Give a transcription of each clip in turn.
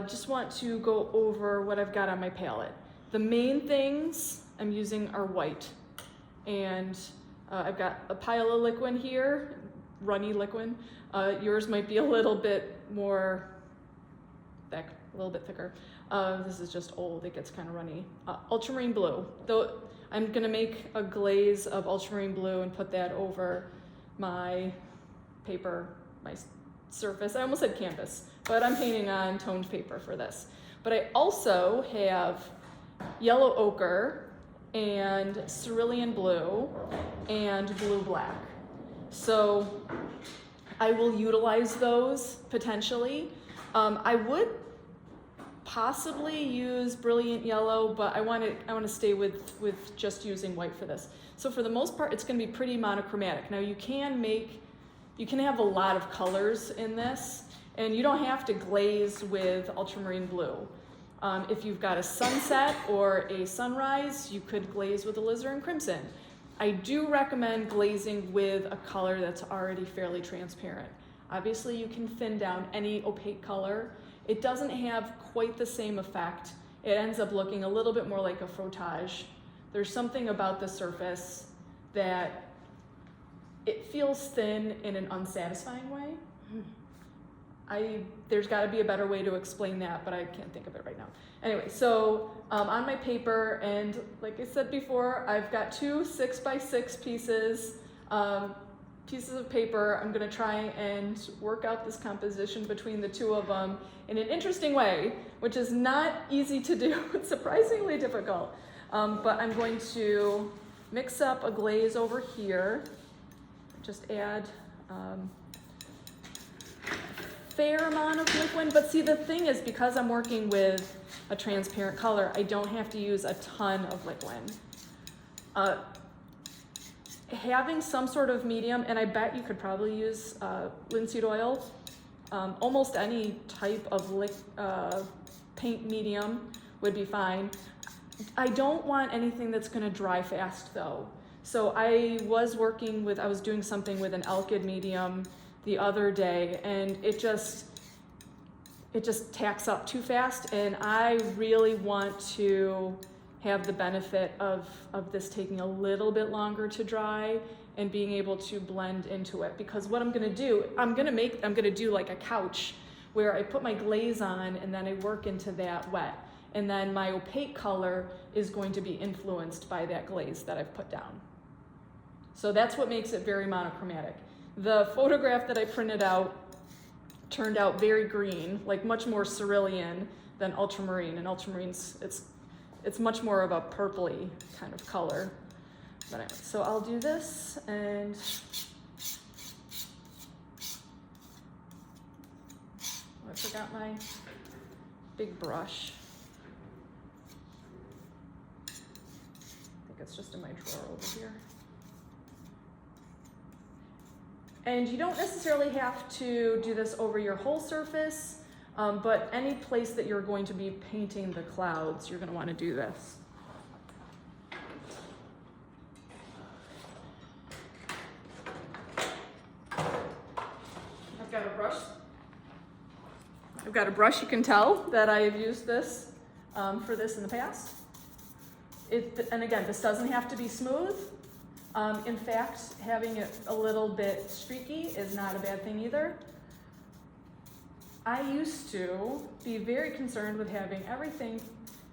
Just want to go over what I've got on my palette. The main things I'm using are white, and I've got a pile of liquid here, runny liquid. Yours might be a little bit more thick, a little bit thicker. This is just old, it gets kind of runny. Ultramarine blue, though I'm gonna make a glaze of ultramarine blue and put that over my paper, my surface. I almost said canvas, but I'm painting on toned paper for this. But I also have yellow ochre and cerulean blue and blue black. So I will utilize those potentially. I would possibly use brilliant yellow, but I want to stay with just using white for this. So for the most part, it's going to be pretty monochromatic. Now you can have a lot of colors in this, and you don't have to glaze with ultramarine blue. If you've got a sunset or a sunrise, you could glaze with alizarin crimson. I do recommend glazing with a color that's already fairly transparent. Obviously, you can thin down any opaque color. It doesn't have quite the same effect. It ends up looking a little bit more like a frottage. There's something about the surface that it feels thin in an unsatisfying way. There's got to be a better way to explain that, but I can't think of it right now. Anyway, so on my paper, and like I said before, I've got two 6x6 pieces of paper. I'm going to try and work out this composition between the two of them in an interesting way, which is not easy to do. It's surprisingly difficult. But I'm going to mix up a glaze over here. Just add fair amount of liquid, but see, the thing is, because I'm working with a transparent color, I don't have to use a ton of liquid. Having some sort of medium, and I bet you could probably use linseed oil, almost any type of paint medium would be fine. I don't want anything that's gonna dry fast though. So I was doing something with an alkyd medium the other day, and it just tacks up too fast, and I really want to have the benefit of this taking a little bit longer to dry and being able to blend into it. Because what I'm gonna do, I'm gonna do like a couch where I put my glaze on and then I work into that wet. And then my opaque color is going to be influenced by that glaze that I've put down. So that's what makes it very monochromatic. The photograph that I printed out turned out very green, like much more cerulean than ultramarine. And ultramarine's, it's much more of a purpley kind of color. But anyway, so I'll do this, and I forgot my big brush. I think it's just in my drawer over here. And you don't necessarily have to do this over your whole surface, but any place that you're going to be painting the clouds, you're going to want to do this. I've got a brush. You can tell that I have used this for this in the past. And again, this doesn't have to be smooth. In fact, having it a little bit streaky is not a bad thing either. I used to be very concerned with having everything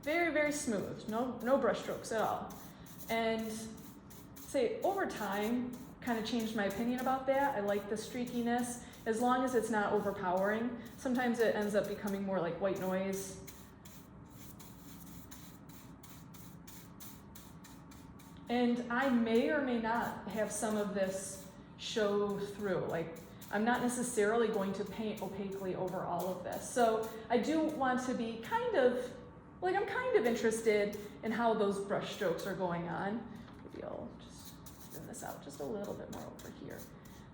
very, very smooth, no brush strokes at all. And say over time, kind of changed my opinion about that. I like the streakiness, as long as it's not overpowering. Sometimes it ends up becoming more like white noise. And I may or may not have some of this show through. Like, I'm not necessarily going to paint opaquely over all of this. So I do want to be I'm kind of interested in how those brush strokes are going on. Maybe I'll just thin this out just a little bit more over here.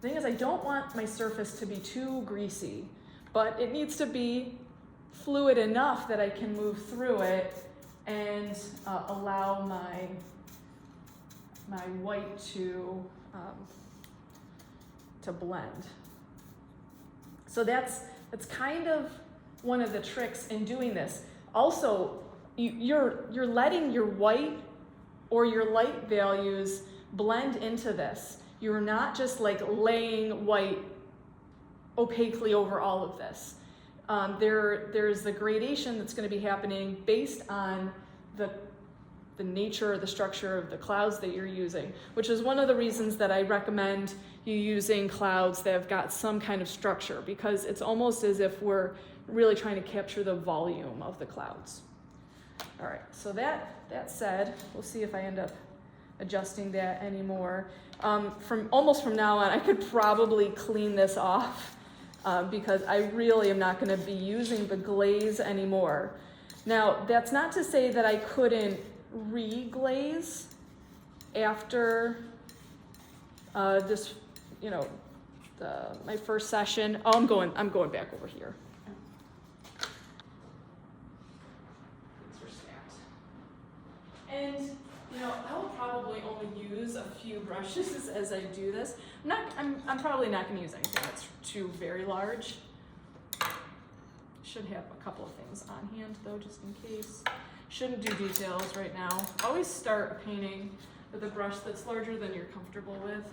The thing is, I don't want my surface to be too greasy, but it needs to be fluid enough that I can move through it and allow my white to blend. So that's kind of one of the tricks in doing this. Also, you're letting your white or your light values blend into this. You're not just like laying white opaquely over all of this. There's a gradation that's going to be happening based on the nature or the structure of the clouds that you're using, which is one of the reasons that I recommend you using clouds that have got some kind of structure, because it's almost as if we're really trying to capture the volume of the clouds. All right, so that said, we'll see if I end up adjusting that anymore. From now on, I could probably clean this off because I really am not going to be using the glaze anymore. Now, that's not to say that I couldn't re-glaze after this, my first session. Oh, I'm going back over here. And I will probably only use a few brushes as I do this. I'm probably not going to use anything that's too very large. Should have a couple of things on hand though, just in case. Shouldn't do details right now. Always start painting with a brush that's larger than you're comfortable with.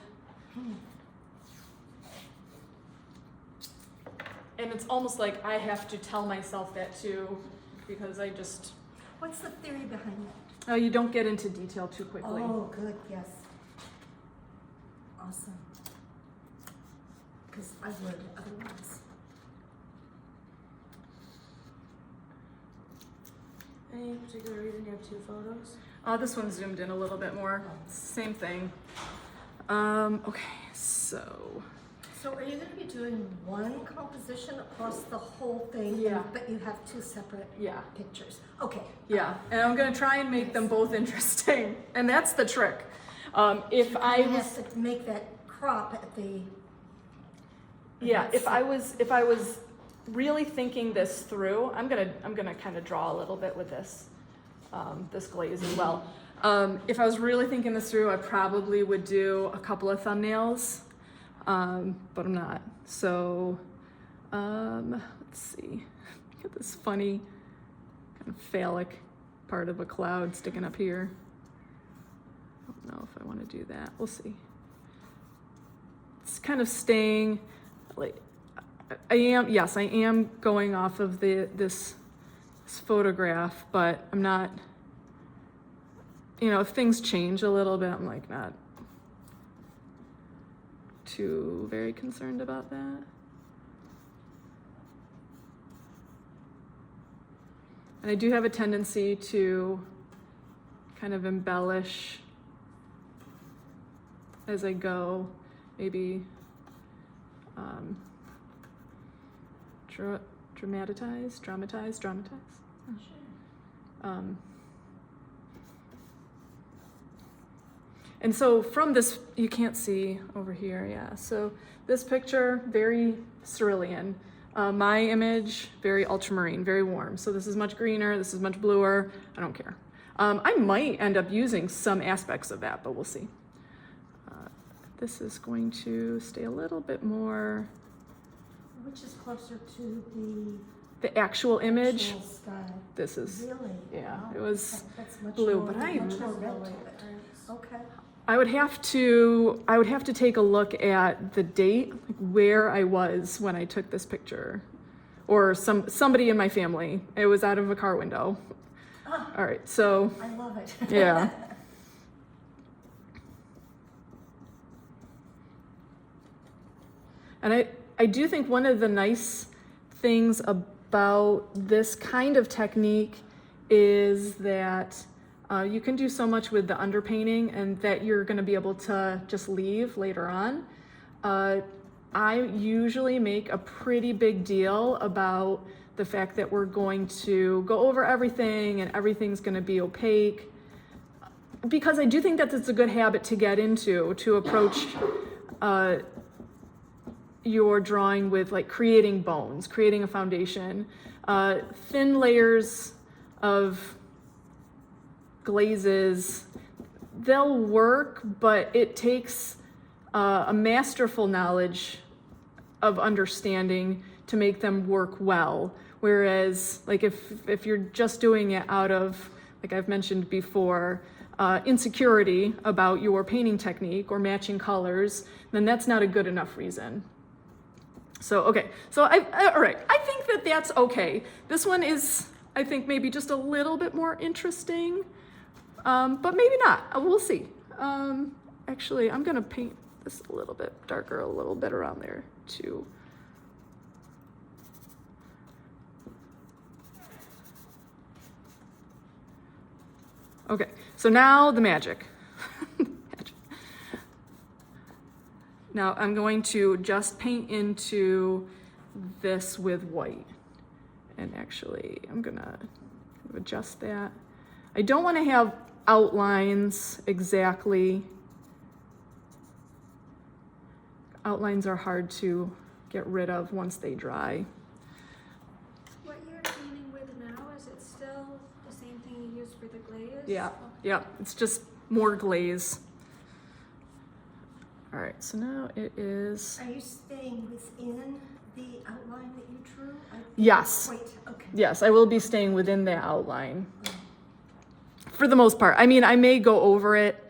And it's almost like I have to tell myself that too, because I just... What's the theory behind that? Oh, you don't get into detail too quickly. Oh, good, yes. Awesome. Because I would otherwise. Any particular reason you have two photos? This one's zoomed in a little bit more. Same thing. Okay, so... So are you going to be doing one composition across the whole thing? Yeah. But you have two separate pictures? Okay. Yeah, and I'm going to try and make them both interesting. And that's the trick. If I was... have to make that crop at the... Yeah, if I was really thinking this through, I'm gonna kind of draw a little bit with this this glaze as well. If I was really thinking this through, I probably would do a couple of thumbnails, but I'm not. So let's see. Get this funny kind of phallic part of a cloud sticking up here. I don't know if I want to do that. We'll see. It's kind of staying like I am going off of this photograph, but I'm not, if things change a little bit, I'm like not too very concerned about that. And I do have a tendency to kind of embellish as I go, maybe dramatize. And so from this, you can't see over here, yeah. So this picture, very cerulean. My image, very ultramarine, very warm. So this is much greener, this is much bluer, I don't care. I might end up using some aspects of that, but we'll see. This is going to stay a little bit more... Which is closer to the actual image. actual style. This is, Really? yeah, Wow. it was That's much blue, more, but I much more red to it. Okay. I would have to take a look at the date, like where I was when I took this picture, or somebody in my family. It was out of a car window. Ah, All right, so I love it. yeah. And I do think one of the nice things about this kind of technique is that you can do so much with the underpainting and that you're going to be able to just leave later on. I usually make a pretty big deal about the fact that we're going to go over everything and everything's going to be opaque, because I do think that it's a good habit to get into, to approach your drawing with like creating bones, creating a foundation. Thin layers of glazes, they'll work, but it takes a masterful knowledge of understanding to make them work well. Whereas like if you're just doing it out of, like I've mentioned before, insecurity about your painting technique or matching colors, then that's not a good enough reason. So, okay, so all right, I think that that's okay. This one is, I think, maybe just a little bit more interesting, but maybe not, we'll see. Actually, I'm gonna paint this a little bit darker, a little bit around there too. Okay, so now the magic. Now I'm going to just paint into this with white. And actually, I'm gonna adjust that. I don't want to have outlines exactly. Outlines are hard to get rid of once they dry. What you're painting with now, is it still the same thing you used for the glaze? Yeah, yeah, it's just more glaze. All right, so now it is. Are you staying within the outline that you drew? Yes. Wait, okay. Yes, I will be staying within the outline. For the most part. I mean, I may go over it,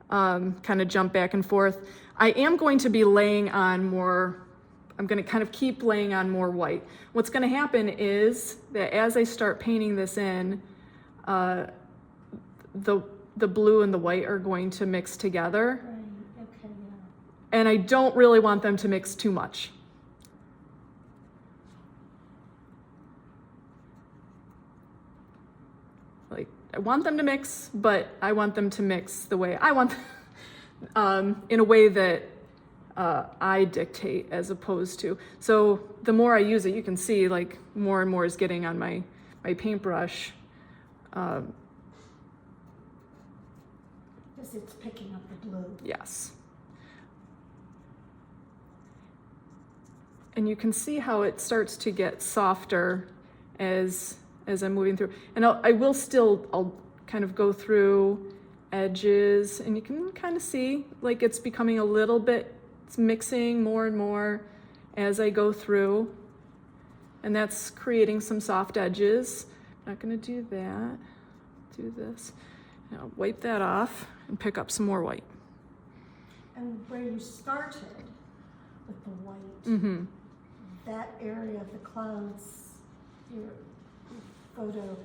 kind of jump back and forth. I am going to be laying on more, I'm going to kind of keep laying on more white. What's going to happen is that as I start painting this in, the blue and the white are going to mix together. Right, okay, yeah. And I don't really want them to mix too much. Like, I want them to mix, but I want them to mix the way I want them, in a way that I dictate as opposed to. So the more I use it, you can see like more and more is getting on my paintbrush. Because it's picking up the blue. Yes. And you can see how it starts to get softer as I'm moving through. And I'll kind of go through edges, and you can kind of see like it's becoming a little bit, it's mixing more and more as I go through. And that's creating some soft edges. I'm not gonna do that, do this. Now wipe that off and pick up some more white. And where you started with the white, Mm-hmm. that area of the clouds, your photo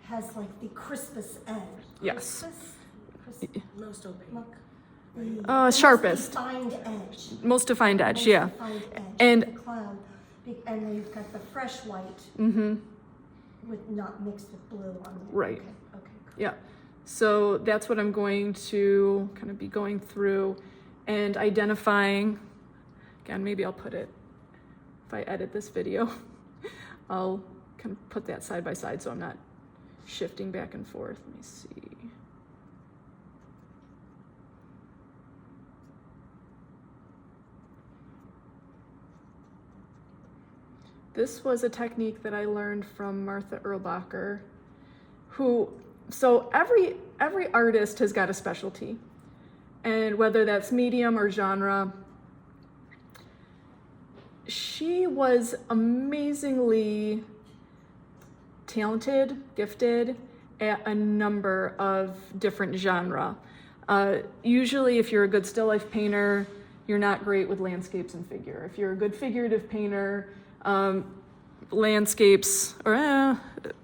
has like the crispest edge. Yes. Crisp, Most opaque. look. The Sharpest. Defined edge. Most defined edge, Most yeah. defined edge And- of the cloud. And then you've got the fresh white Mm-hmm. with not mixed with blue on there. Right. Okay, okay, cool. Yeah. So that's what I'm going to kind of be going through and identifying. Again, maybe I'll put it, if I edit this video, I'll kind of put that side by side so I'm not shifting back and forth. Let me see. This was a technique that I learned from Martha Erlbacher, who, so every artist has got a specialty, and whether that's medium or genre. She was amazingly talented, gifted at a number of different genre. Usually if you're a good still life painter, you're not great with landscapes and figure. If you're a good figurative painter, landscapes or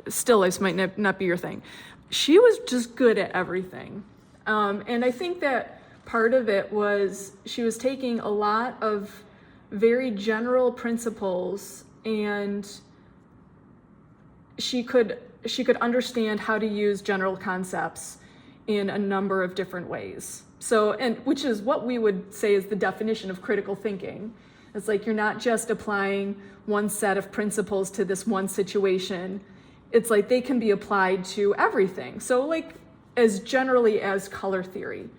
still lifes might not be your thing. She was just good at everything. And I think that part of it was she was taking a lot of very general principles, and she could understand how to use general concepts in a number of different ways. So, and which is what we would say is the definition of critical thinking. It's like you're not just applying one set of principles to this one situation. It's like they can be applied to everything. So like as generally as color theory.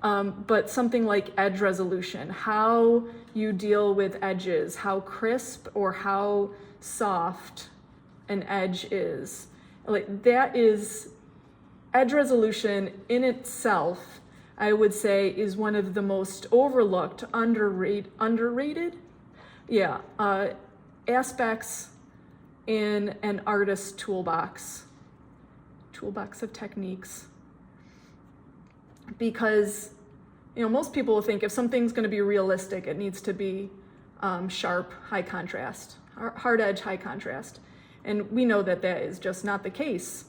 But something like edge resolution, how you deal with edges, how crisp or how soft an edge is. Like that is, edge resolution in itself, I would say, is one of the most overlooked, underrated, yeah, aspects in an artist's toolbox of techniques. Because, most people will think if something's going to be realistic, it needs to be sharp, high contrast, hard edge, high contrast. And we know that that is just not the case.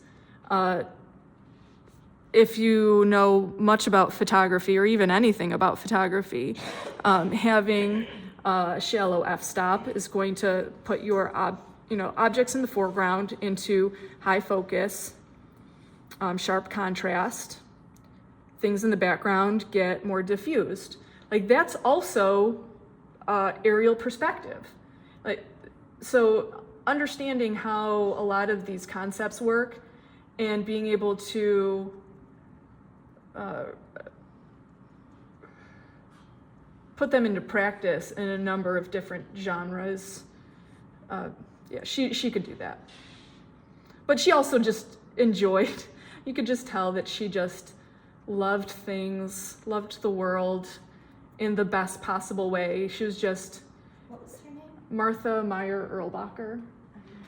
If you know much about photography or even anything about photography, having a shallow f-stop is going to put your objects in the foreground into high focus, sharp contrast. Things in the background get more diffused. Like that's also aerial perspective. So understanding how a lot of these concepts work and being able to put them into practice in a number of different genres. She could do that. But she also just enjoyed, you could just tell that she just loved things, loved the world in the best possible way. She was just... What was her name? Martha Meyer Erlbacher.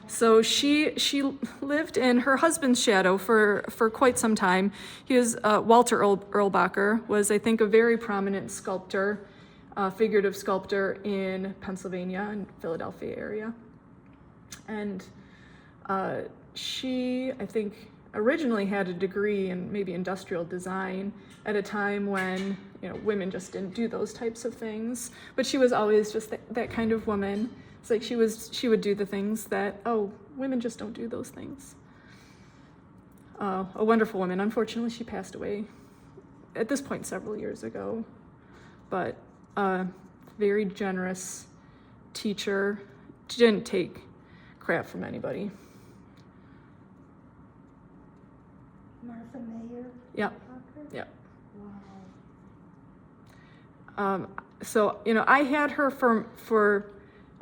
So she lived in her husband's shadow for quite some time. He was Walter Erlbacher was, I think, a very prominent sculptor, figurative sculptor in Pennsylvania and Philadelphia area. And she, I think, originally had a degree in maybe industrial design at a time when women just didn't do those types of things. But she was always just that kind of woman. It's like she would do the things that, women just don't do those things. A wonderful woman. Unfortunately, she passed away at this point several years ago. But very generous teacher. She didn't take crap from anybody. Martha Mayer? Yep. Parker? Yep. Wow. So, I had her for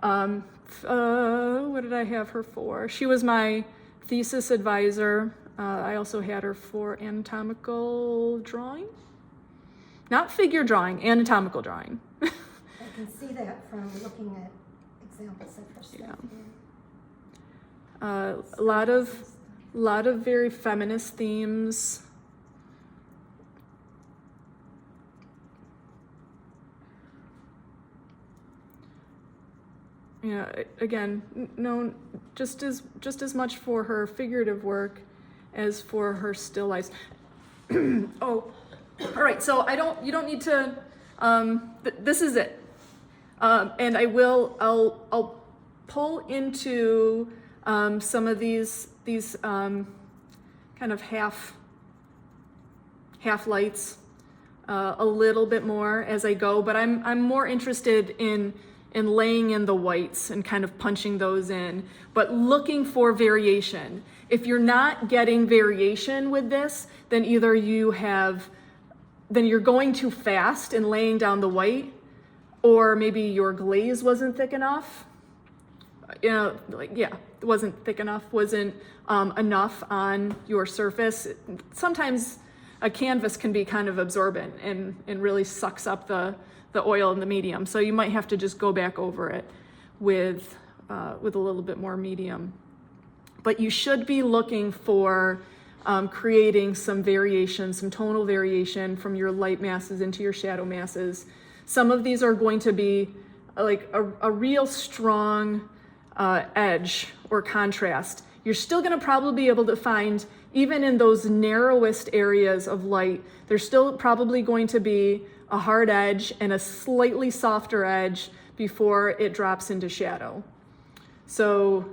what did I have her for? She was my thesis advisor. I also had her for anatomical drawing. Not figure drawing, anatomical drawing. I can see that from looking at examples of her stuff. A lot of very feminist themes. Again, known just as much for her figurative work as for her still lifes. All right. So you don't need to. This is it, and I'll pull into some of these kind of half lights a little bit more as I go, but I'm more interested in laying in the whites and kind of punching those in, but looking for variation. If you're not getting variation with this, then either you're going too fast in laying down the white, or maybe your glaze wasn't thick enough. It wasn't thick enough, wasn't enough on your surface. Sometimes a canvas can be kind of absorbent and really sucks up the oil in the medium. So you might have to just go back over it with a little bit more medium. But you should be looking for creating some variation, some tonal variation from your light masses into your shadow masses. Some of these are going to be like a real strong edge or contrast. You're still going to probably be able to find, even in those narrowest areas of light, there's still probably going to be a hard edge and a slightly softer edge before it drops into shadow. So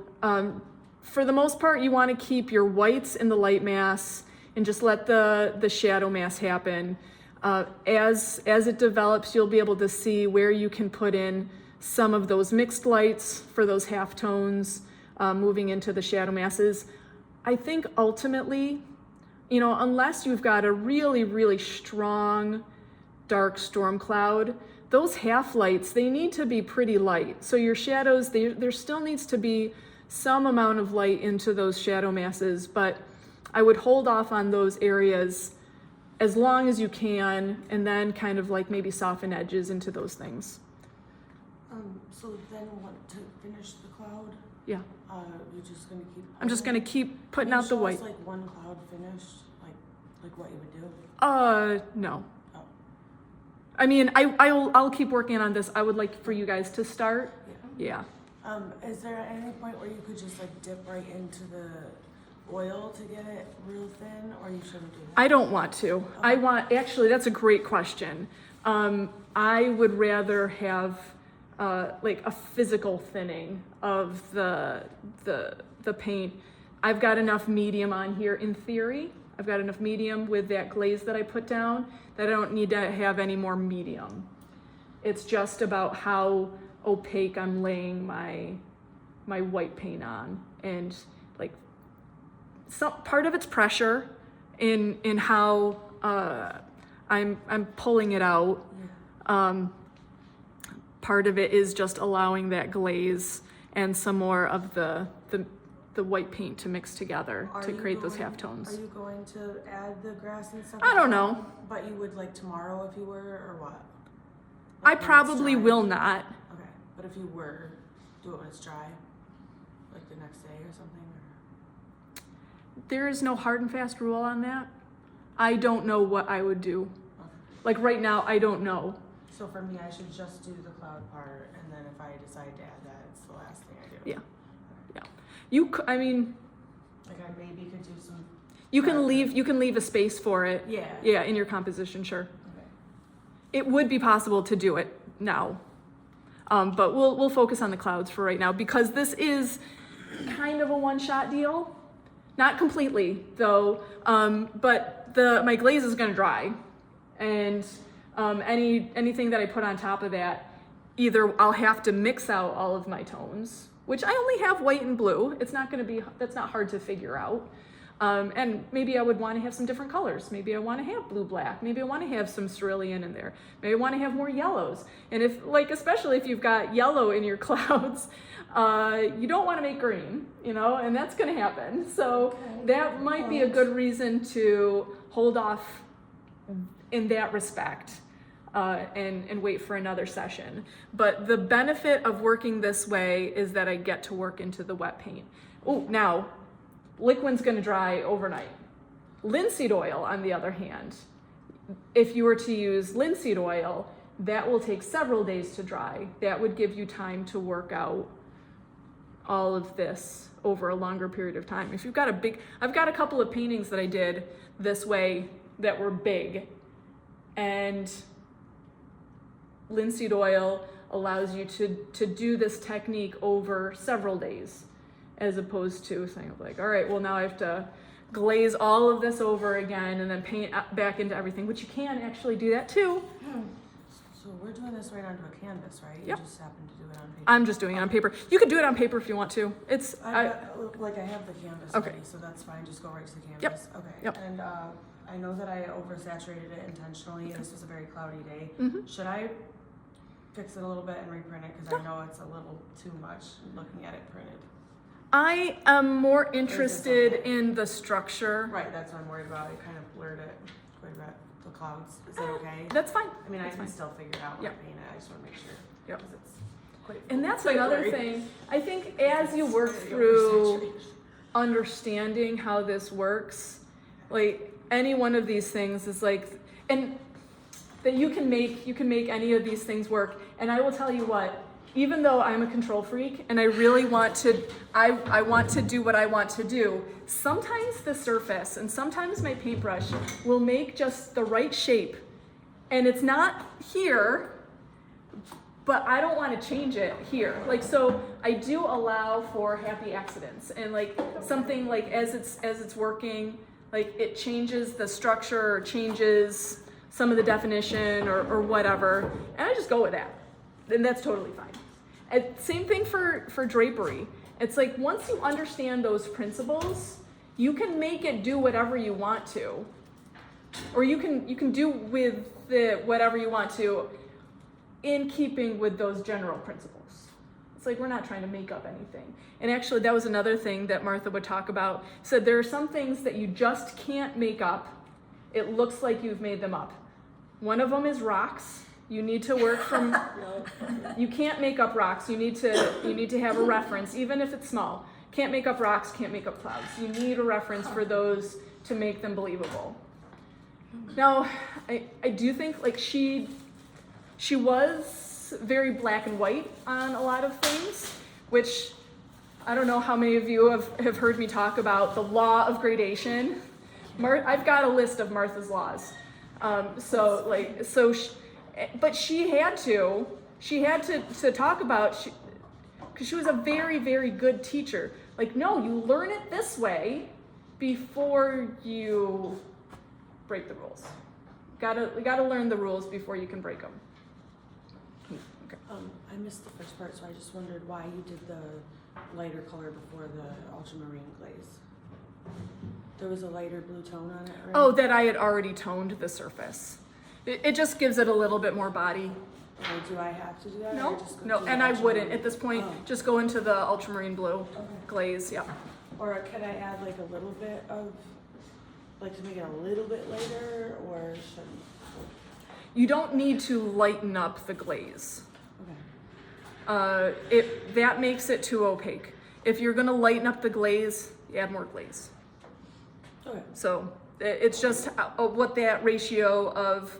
for the most part, you want to keep your whites in the light mass and just let the shadow mass happen. As it develops, you'll be able to see where you can put in some of those mixed lights for those half tones moving into the shadow masses. I think ultimately, unless you've got a really, really strong dark storm cloud, those half lights, they need to be pretty light. So your shadows, there still needs to be some amount of light into those shadow masses, but I would hold off on those areas as long as you can, and then kind of like maybe soften edges into those things. So then we'll want to finish the cloud. Yeah. You're just gonna keep. I'm just gonna keep putting out the Show us, white. like one cloud finished, like what you would do. No. Oh. I mean, I'll keep working on this. I would like for you guys to start. Yeah. Is there any point where you could just like dip right into the oil to get it real thin, or you shouldn't do that? I don't want to. Actually, that's a great question. I would rather have like a physical thinning of the paint. I've got enough medium on here in theory. I've got enough medium with that glaze that I put down that I don't need to have any more medium. It's just about how opaque I'm laying my white paint on, and like some part of it's pressure in how I'm pulling it out. Part of it is just allowing that glaze and some more of the white paint to mix together to create those halftones. Are you going to add the grass and stuff? I don't know. But you would like tomorrow if you were, or what? I Like when it's probably dry? will not. Okay, but if you were, do it when it's dry, like the next day or something. Or... There is no hard and fast rule on that. I don't know what I would do. Okay. Like right now, I don't know. So for me, I should just do the cloud part, and then if I decide to add that, it's the last thing I do. Yeah. I mean, Like I maybe could do some. you can leave a space for it. Yeah. Yeah, in your composition, sure. Okay. It would be possible to do it now. But we'll focus on the clouds for right now because this is kind of a one-shot deal. Not completely though, but my glaze is gonna dry, and anything that I put on top of that, either I'll have to mix out all of my tones, which I only have white and blue. That's not hard to figure out. And maybe I would want to have some different colors. Maybe I want to have blue black. Maybe I want to have some cerulean in there. Maybe I want to have more yellows. And especially if you've got yellow in your clouds, you don't want to make green, and that's going to happen. So that might be a good reason to hold off in that respect. And wait for another session. But the benefit of working this way is that I get to work into the wet paint. Oh, now, liquid's gonna dry overnight. Linseed oil, on the other hand, if you were to use linseed oil, that will take several days to dry. That would give you time to work out all of this over a longer period of time. If you've got I've got a couple of paintings that I did this way that were big, and linseed oil allows you to do this technique over several days, as opposed to saying like, all right, well now I have to glaze all of this over again and then paint back into everything, which you can actually do that too. So we're doing this right onto a canvas, right? Yep. You just happen to do it on paper. I'm just doing it on paper. You could do it on paper if you want to. I have the canvas Okay. ready, so that's fine. Just go right to the canvas. Yep. Okay. Yep. And I know that I oversaturated it intentionally. This was a very cloudy day. Mhm. Should I fix it a little bit and reprint it? Because I know it's a little too much looking at it printed. I am more interested okay? in the structure. Right, that's what I'm worried about. I kind of blurred it quite a bit. The clouds. Is that okay? That's fine. I mean, I That's can fine. still figure it out when Yep. I paint it. I just want to make sure. Yep. 'Cause it's quite. And that's quite another blurry. thing. I think as you work Very through oversaturation. understanding how this works, like any one of these things is like, and that you can make any of these things work. And I will tell you what, even though I'm a control freak and I really want to, I want to do what I want to do, sometimes the surface and sometimes my paintbrush will make just the right shape, and it's not here, but I don't want to change it here. Like, so I do allow for happy accidents, and like something like as it's working, like it changes the structure or changes some of the definition or whatever, and I just go with that. And that's totally fine. And same thing for drapery. It's like once you understand those principles, you can make it do whatever you want to. Or you can do with it whatever you want to in keeping with those general principles. It's like we're not trying to make up anything. And actually that was another thing that Martha would talk about. Said there are some things that you just can't make up. It looks like you've made them up. One of them is rocks. You need to work from, you can't make up rocks. You need to have a reference, even if it's small. Can't make up rocks, can't make up clouds. You need a reference for those to make them believable. Now, I do think like she was very black and white on a lot of things, which I don't know how many of you have heard me talk about the law of gradation. I've got a list of Martha's laws. But she had to talk about, because she was a very, very good teacher. Like, no, you learn it this way before you break the rules. We gotta learn the rules before you can break them. Okay. I missed the first part, so I just wondered why you did the lighter color before the ultramarine glaze. There was a lighter blue tone on it, right? Oh, that I had already toned the surface. It just gives it a little bit more body. Or do I have to do that? No, or just go no, do and the I wouldn't ultramarine? at this point. Oh. Just go into the ultramarine blue Okay. glaze. Yeah. Or could I add like a little bit of, like to make it a little bit lighter, or shouldn't? You don't need to lighten up the glaze. Okay. That makes it too opaque. If you're gonna lighten up the glaze, you add more glaze. Okay. So it's just what that ratio of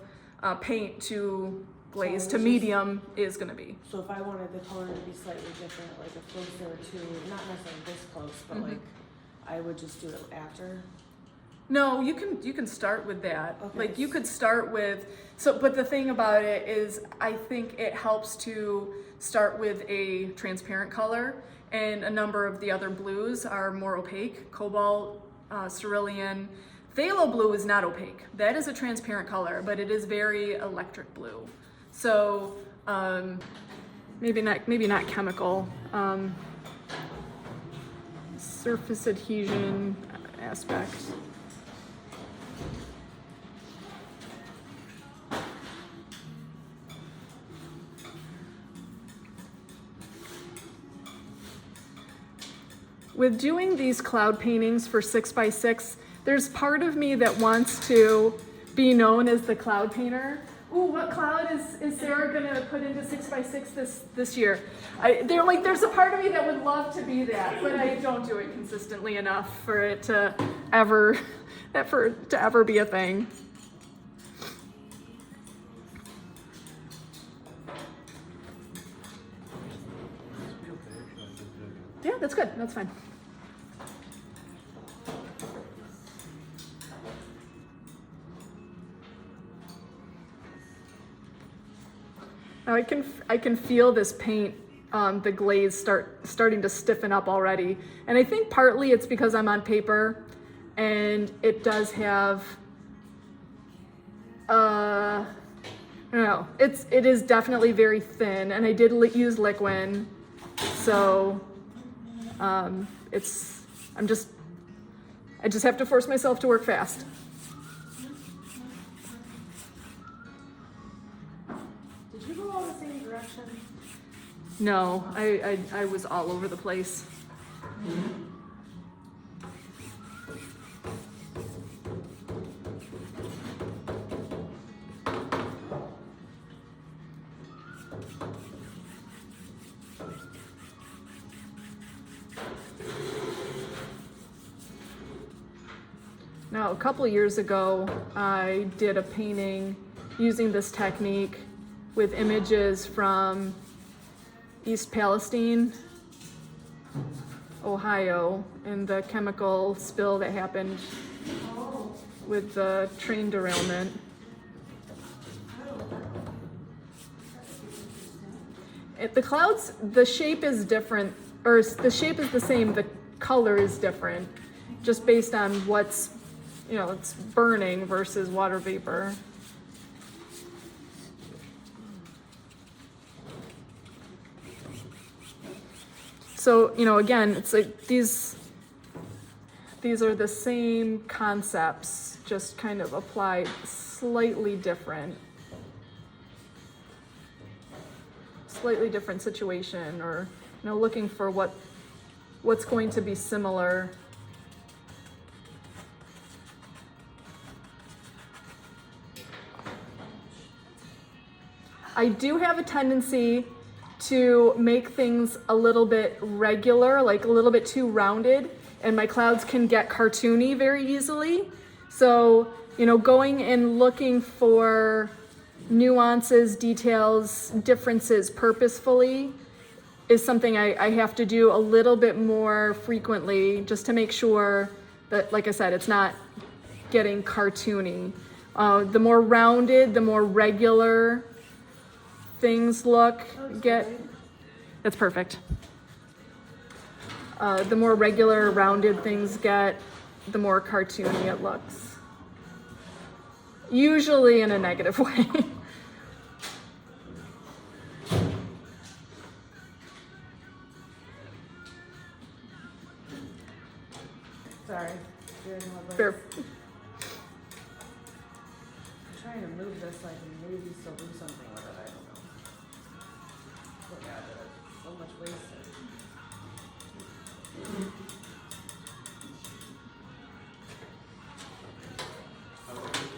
paint to glaze So to it's medium is gonna be. So if I wanted the color to be slightly different, like a closer to, not necessarily this close, but Mhm. like, I would just do it after? No, you can start with that. Okay. Like you could start with, but the thing about it is I think it helps to start with a transparent color, and a number of the other blues are more opaque. Cobalt, cerulean. Phthalo blue is not opaque. That is a transparent color, but it is very electric blue. So maybe not chemical. Surface adhesion aspect. With doing these cloud paintings for 6x6, there's part of me that wants to be known as the cloud painter. Ooh, what cloud is Sarah gonna put into 6x6 this year? There's a part of me that would love to be that, but I don't do it consistently enough for it to ever be a thing. Yeah, that's good. That's fine. Now I can feel this paint, the glaze starting to stiffen up already, and I think partly it's because I'm on paper, and it does have. I don't know. It is definitely very thin, and I did use liquid, so I just have to force myself to work fast. Did you go all the same direction? No, I was all over the place. Now, a couple of years ago, I did a painting using this technique with images from East Palestine, Ohio, and the chemical spill that happened with the train derailment. The clouds, the shape is different, or the shape is the same, the color is different, just based on what's, it's burning versus water vapor. So, again, it's like these are the same concepts, just kind of applied slightly different situation, or looking for what's going to be similar. I do have a tendency to make things a little bit regular, like a little bit too rounded, and my clouds can get cartoony very easily. So, you know, going and looking for nuances, details, differences purposefully is something I have to do a little bit more frequently, just to make sure that, like I said, it's not getting cartoony. The more rounded, the more regular things look, that's perfect. The more regular, rounded things get, the more cartoony it looks. Usually in a negative way. Sorry. Fair. I'm trying to move this so I can maybe still do something with it. I don't know. Look at it. So much wasted.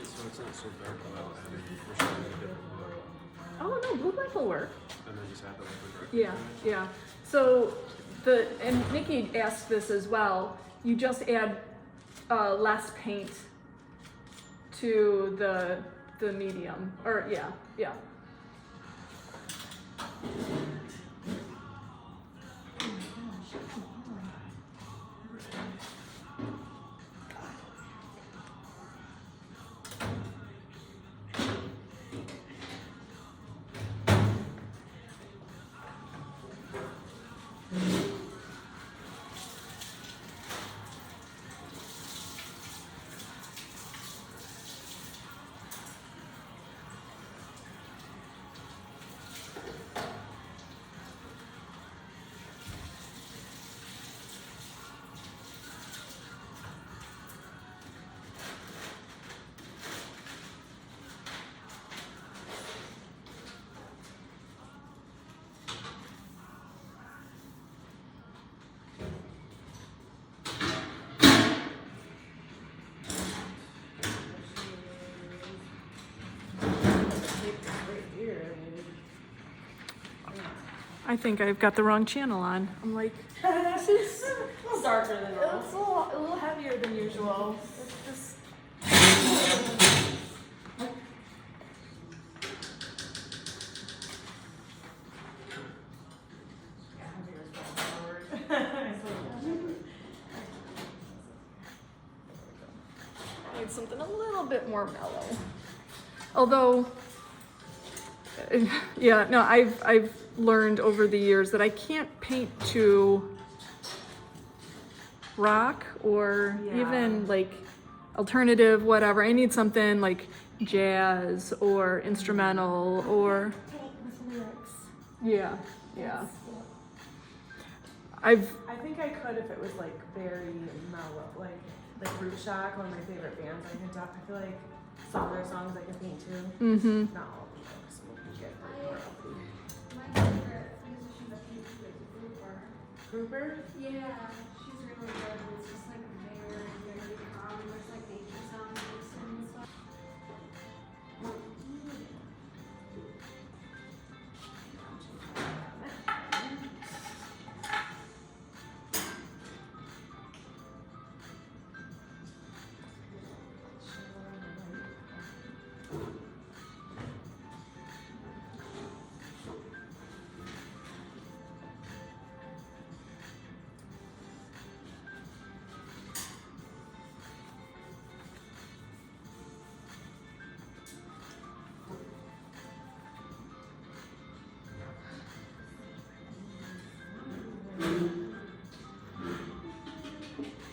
So it's not so dark without having we're showing a different look. Oh no, blue light will work. And then just add the liquid dark. Yeah, yeah. So and Nikki asked this as well. You just add less paint to the medium, or yeah. I think I've got the wrong channel on. I'm like, this is A little darker than normal. it's a little heavier than usual. It's just need something a little bit more mellow. Although, yeah, no, I've learned over the years that I can't paint to rock or even like alternative, whatever. I need something like jazz or instrumental or Paint with lyrics. yeah. That's I think I could if it was like very mellow, like Root Shock, one of my favorite bands. I feel like some of their songs I can paint to. Mm-hmm. Not all of them, though, 'cause some of them get pretty roughy. My favorite musician that paints is Grouper. Grouper? Yeah, she's really good. It's just like very calm. There's like nature sounds mixed in and stuff.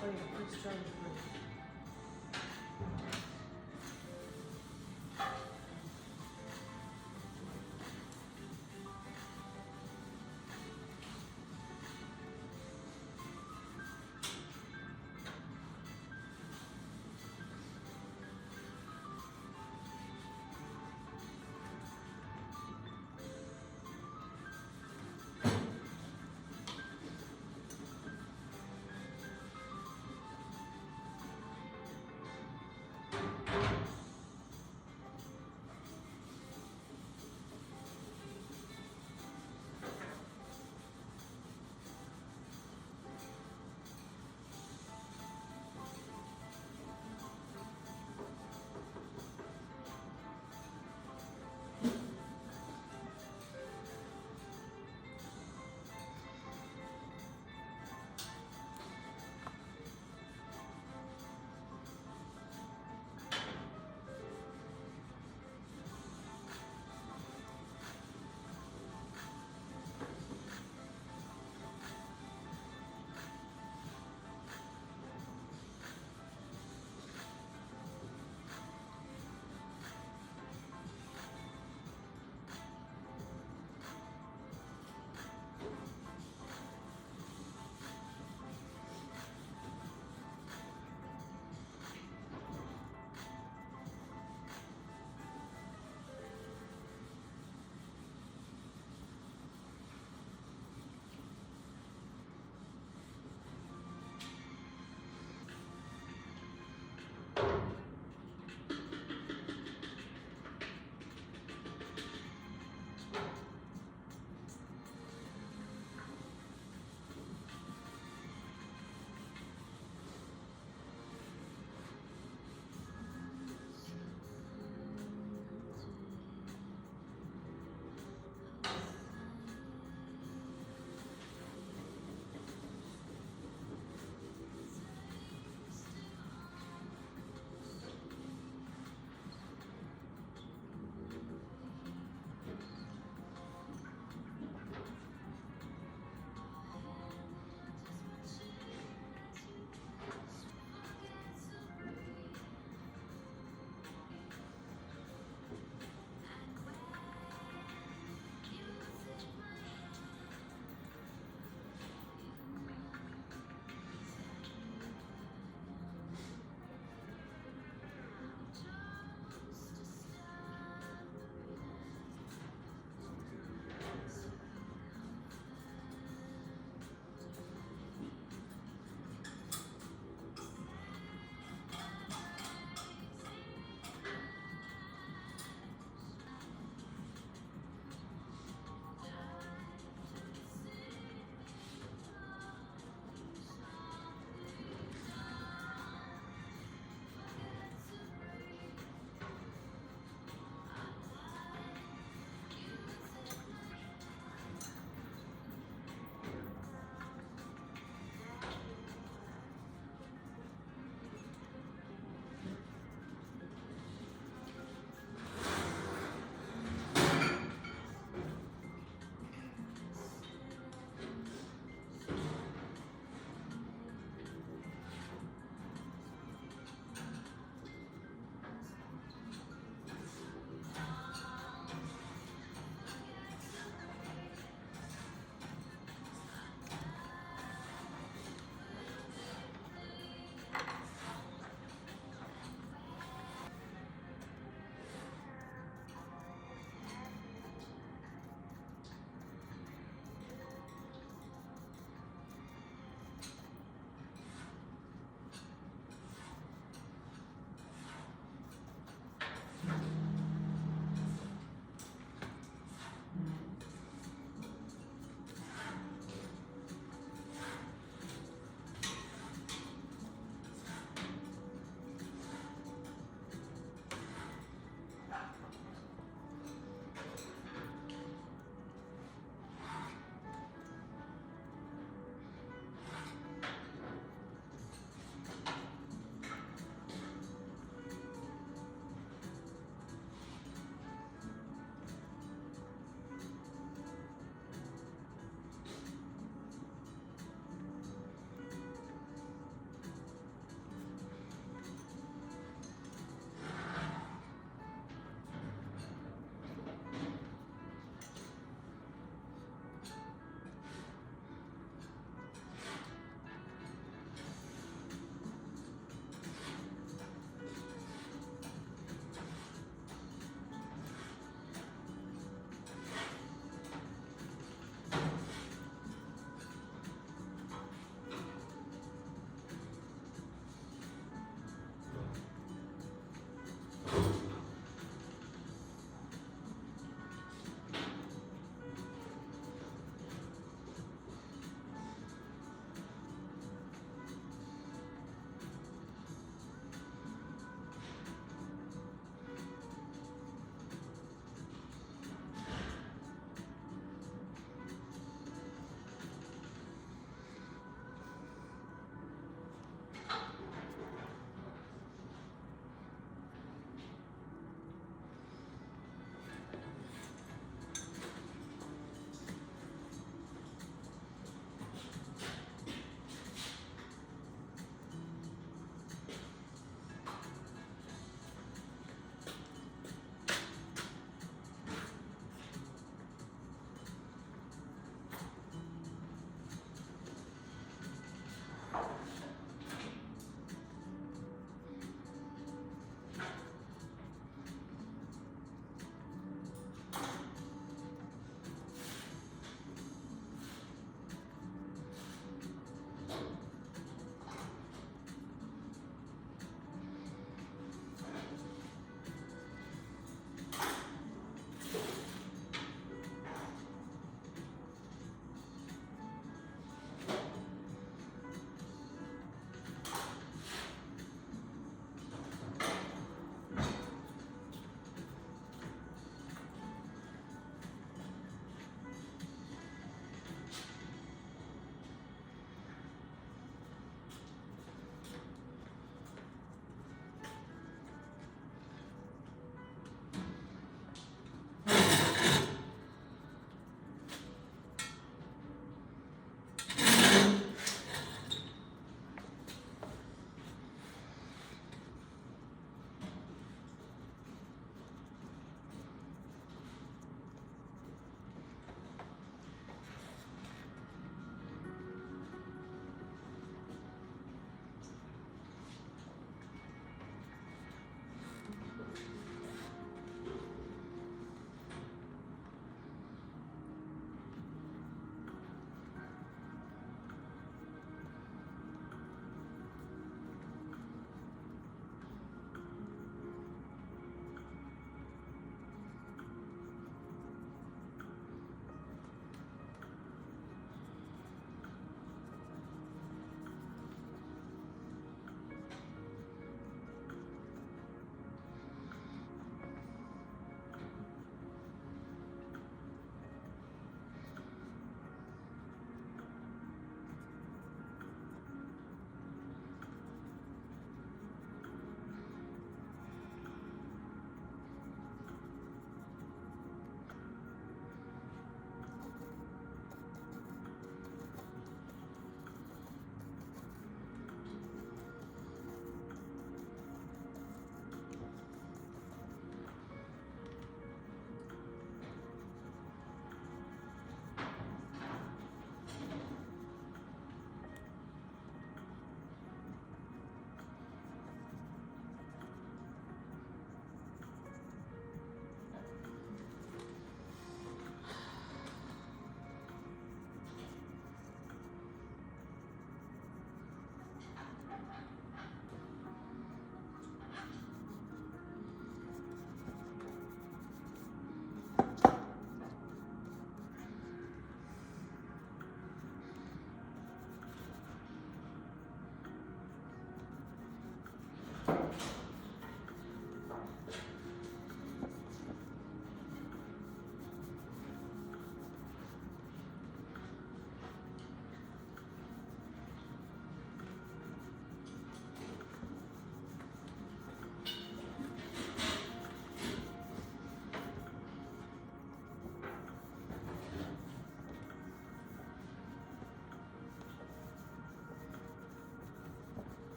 Oh yeah, let's try it.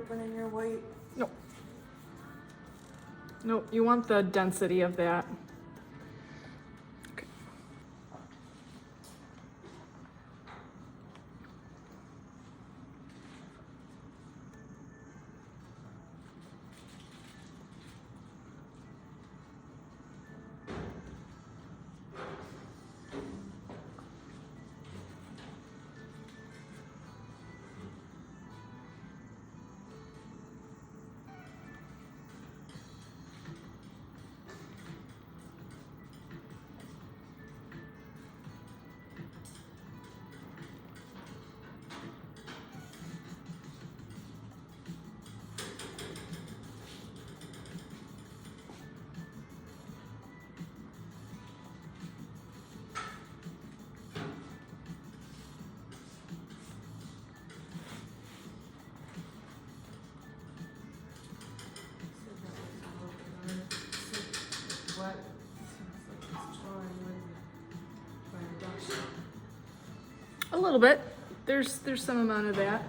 liquid in your white? Nope. Nope, you want the density of that. Okay. What? It's like it's drawing with my reduction. A little bit. There's some amount of that.